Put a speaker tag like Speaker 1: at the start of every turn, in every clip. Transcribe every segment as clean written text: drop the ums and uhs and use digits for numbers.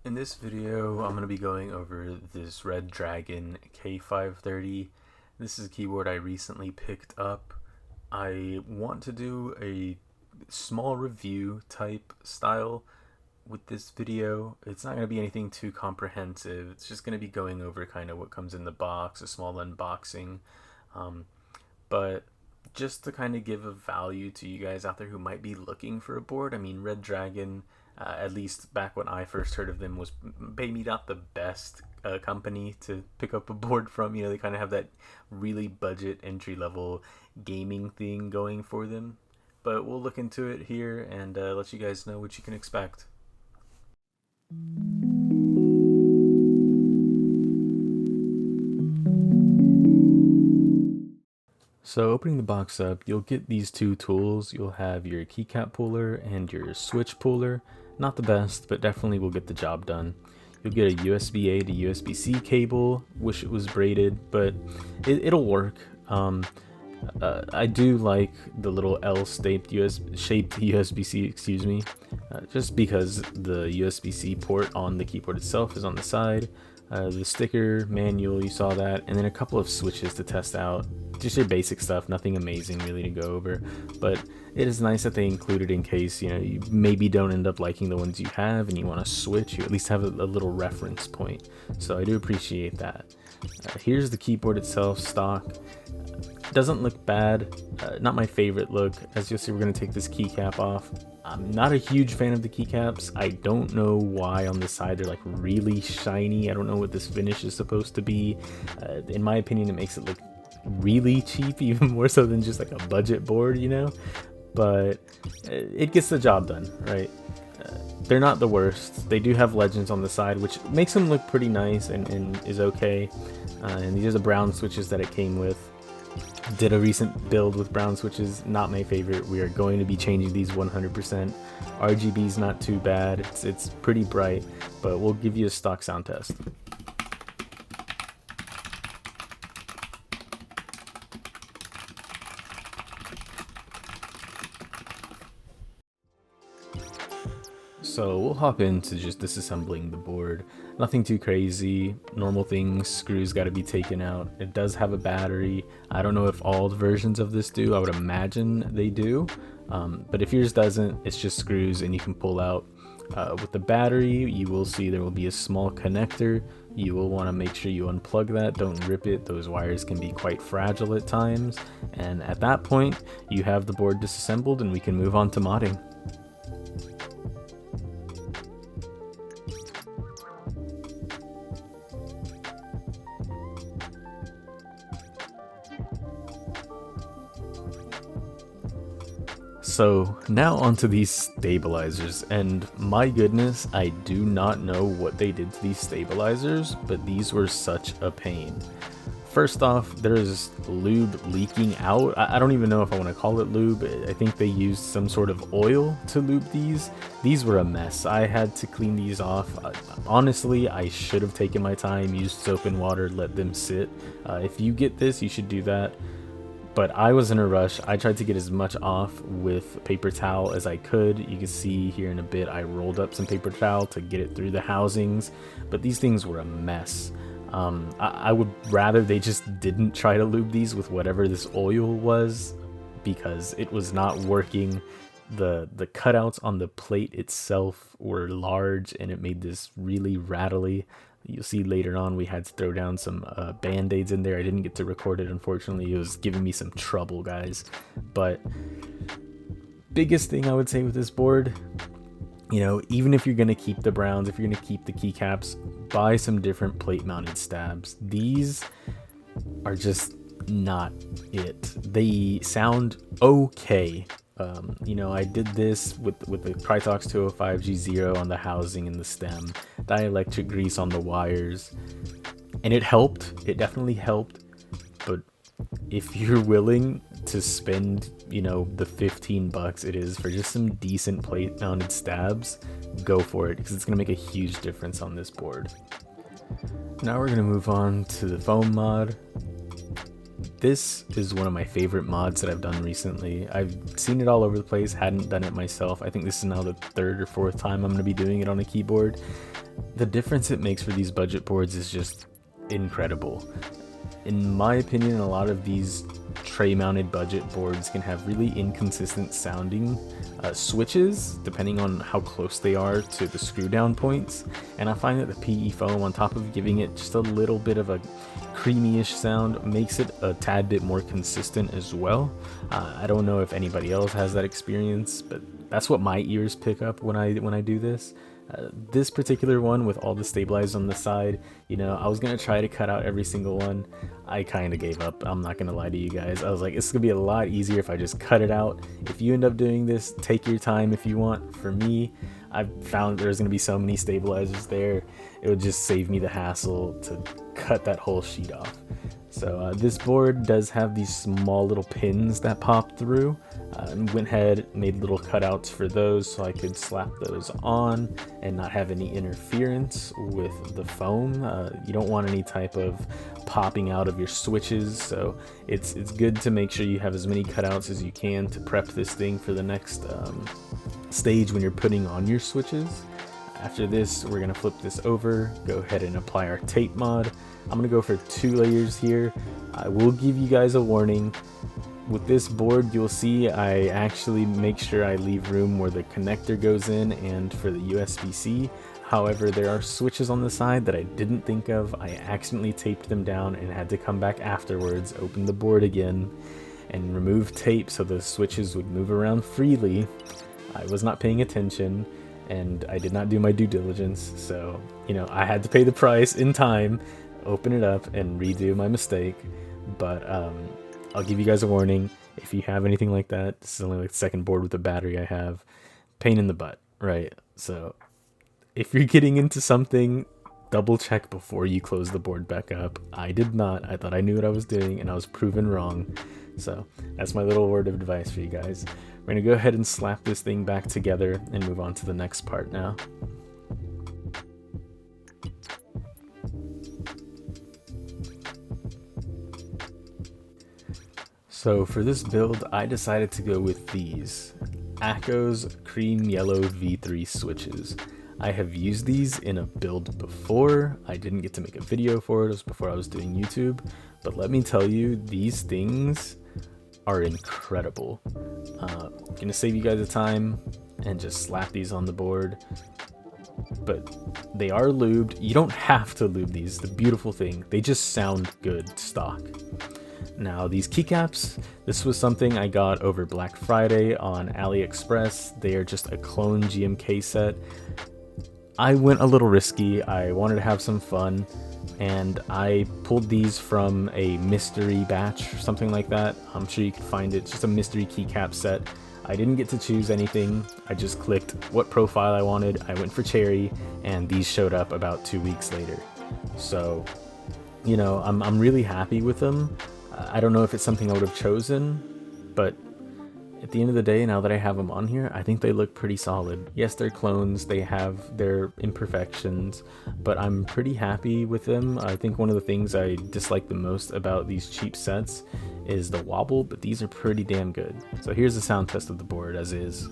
Speaker 1: In this video, I'm going to be going over this Redragon K530. This is a keyboard I recently picked up. I want to do a small review type style with this video. It's not going to be anything too comprehensive. It's just going to be going over kind of what comes in the box, a small unboxing. But just to kind of give a value to you guys out there who might be looking for a board. I mean, Redragon, at least back when I first heard of them, was maybe not the best company to pick up a board from. You know, they kind of have that really budget entry level gaming thing going for them. But we'll look into it here and let you guys know what you can expect. So opening the box up, you'll get these two tools. You'll have your keycap puller and your switch puller. Not the best, but definitely will get the job done. You'll get a USB-A to USB-C cable. Wish it was braided, but it'll work. I do like the little L-shaped USB-C, excuse me, just because the USB-C port on the keyboard itself is on the side. The sticker, manual, you saw that, and then a couple of switches to test out. Just your basic stuff, nothing amazing really to go over, but it is nice that they included in case, you know, you maybe don't end up liking the ones you have and you want to switch. You at least have a little reference point, so I do appreciate that. Here's the keyboard itself, stock. Doesn't look bad, not my favorite look. As you'll see, we're going to take this keycap off. I'm not a huge fan of the keycaps. I don't know why on the side they're like really shiny. I don't know what this finish is supposed to be. In my opinion, it makes it look really cheap, even more so than just like a budget board, you know, but it gets the job done, right? They're not the worst. They do have legends on the side, which makes them look pretty nice and is okay. And these are the brown switches that it came with. Did a recent build with brown switches, not my favorite. We are going to be changing these 100%. RGB's not too bad. It's pretty bright, but we'll give you a stock sound test. So we'll hop into just disassembling the board. Nothing too crazy, normal things. Screws got to be taken out. It does have a battery. I don't know if all the versions of this do. I would imagine they do, but if yours doesn't, it's just screws and you can pull out. With the battery, you will see there will be a small connector. You will want to make sure you unplug that. Don't rip it. Those wires can be quite fragile at times, and at that point you have the board disassembled and we can move on to modding. So now onto these stabilizers, and my goodness, I do not know what they did to these stabilizers, but these were such a pain. First off, there's lube leaking out. I don't even know if I want to call it lube. I think they used some sort of oil to lube these. These were a mess. I had to clean these off. Honestly, I should have taken my time, used soap and water, let them sit. If you get this, you should do that. But I was in a rush. I tried to get as much off with paper towel as I could. You can see here in a bit, I rolled up some paper towel to get it through the housings, but these things were a mess. I would rather they just didn't try to lube these with whatever this oil was, because it was not working. The cutouts on the plate itself were large and it made this really rattly. You'll see later on we had to throw down some band-aids in there. I didn't get to record it, unfortunately. It was giving me some trouble, guys. But biggest thing I would say with this board, you know, even if you're going to keep the browns, if you're going to keep the keycaps, buy some different plate-mounted stabs. These are just not it. They sound okay. You know, I did this with the Krytox 205G0 on the housing and the stem, dielectric grease on the wires, and it helped. It definitely helped. But if you're willing to spend, you know, the 15 bucks it is for just some decent plate mounted stabs, go for it, because it's going to make a huge difference on this board. Now we're going to move on to the foam mod. This is one of my favorite mods that I've done recently. I've seen it all over the place, hadn't done it myself. I think this is now the third or fourth time I'm going to be doing it on a keyboard. The difference it makes for these budget boards is just incredible. In my opinion, a lot of these tray-mounted budget boards can have really inconsistent sounding switches depending on how close they are to the screw down points, and I find that the PE foam, on top of giving it just a little bit of a creamy-ish sound, makes it a tad bit more consistent as well. I don't know if anybody else has that experience, but that's what my ears pick up when I do this. This particular one with all the stabilizers on the side, you know, I was gonna try to cut out every single one. I kind of gave up, I'm not gonna lie to you guys. I was like, it's gonna be a lot easier if I just cut it out. If you end up doing this, take your time if you want. For me, I found there's gonna be so many stabilizers there, it would just save me the hassle to cut that whole sheet off. So this board does have these small little pins that pop through, and went ahead, made little cutouts for those so I could slap those on and not have any interference with the foam. You don't want any type of popping out of your switches, so it's good to make sure you have as many cutouts as you can to prep this thing for the next stage when you're putting on your switches. After this, we're gonna flip this over, go ahead and apply our tape mod. I'm gonna go for 2 layers here. I will give you guys a warning. With this board, you'll see I actually make sure I leave room where the connector goes in and for the USB-C. However, there are switches on the side that I didn't think of. I accidentally taped them down and had to come back afterwards, open the board again, and remove tape so the switches would move around freely. I was not paying attention, and I did not do my due diligence, so, you know, I had to pay the price in time, open it up, and redo my mistake. But I'll give you guys a warning. If you have anything like that, this is only like the second board with a battery I have. Pain in the butt, right? So if you're getting into something, double check before you close the board back up. I did not. I thought I knew what I was doing, and I was proven wrong. So that's my little word of advice for you guys. We're gonna go ahead and slap this thing back together and move on to the next part now. So for this build, I decided to go with these Akko's Cream Yellow V3 switches. I have used these in a build before. I didn't get to make a video for it, it was before I was doing YouTube, but let me tell you, these things are incredible. Gonna save you guys the time and just slap these on the board, but they are lubed. You don't have to lube these. The beautiful thing, they just sound good stock. Now these keycaps, this was something I got over Black Friday on AliExpress. They are just a clone GMK set. I went a little risky. I wanted to have some fun, and I pulled these from a mystery batch or something like that. I'm sure you can find it. It's just a mystery keycap set. I didn't get to choose anything. I just clicked what profile I wanted. I went for cherry, and these showed up about 2 weeks later. So, you know, I'm really happy with them. I don't know if it's something I would have chosen, but at the end of the day, now that I have them on here, I think they look pretty solid. Yes, they're clones, they have their imperfections, but I'm pretty happy with them. I think one of the things I dislike the most about these cheap sets is the wobble, but these are pretty damn good. So here's the sound test of the board as is.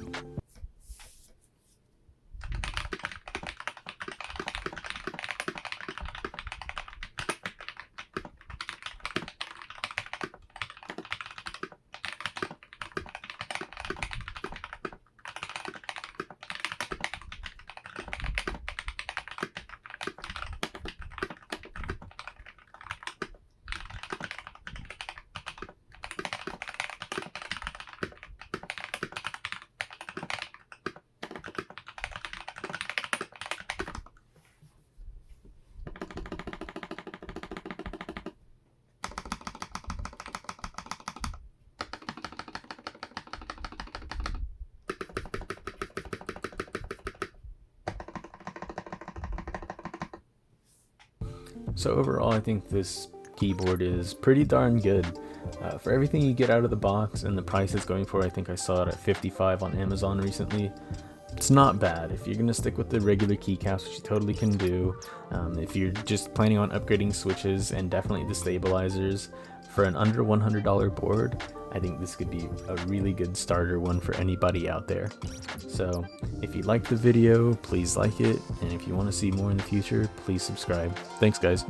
Speaker 1: So overall, I think this keyboard is pretty darn good. For everything you get out of the box and the price it's going for, I think I saw it at $55 on Amazon recently. It's not bad. If you're going to stick with the regular keycaps, which you totally can do, if you're just planning on upgrading switches and definitely the stabilizers, for an under $100 board, I think this could be a really good starter one for anybody out there. So if you liked the video, please like it, and if you want to see more in the future, please subscribe. Thanks guys.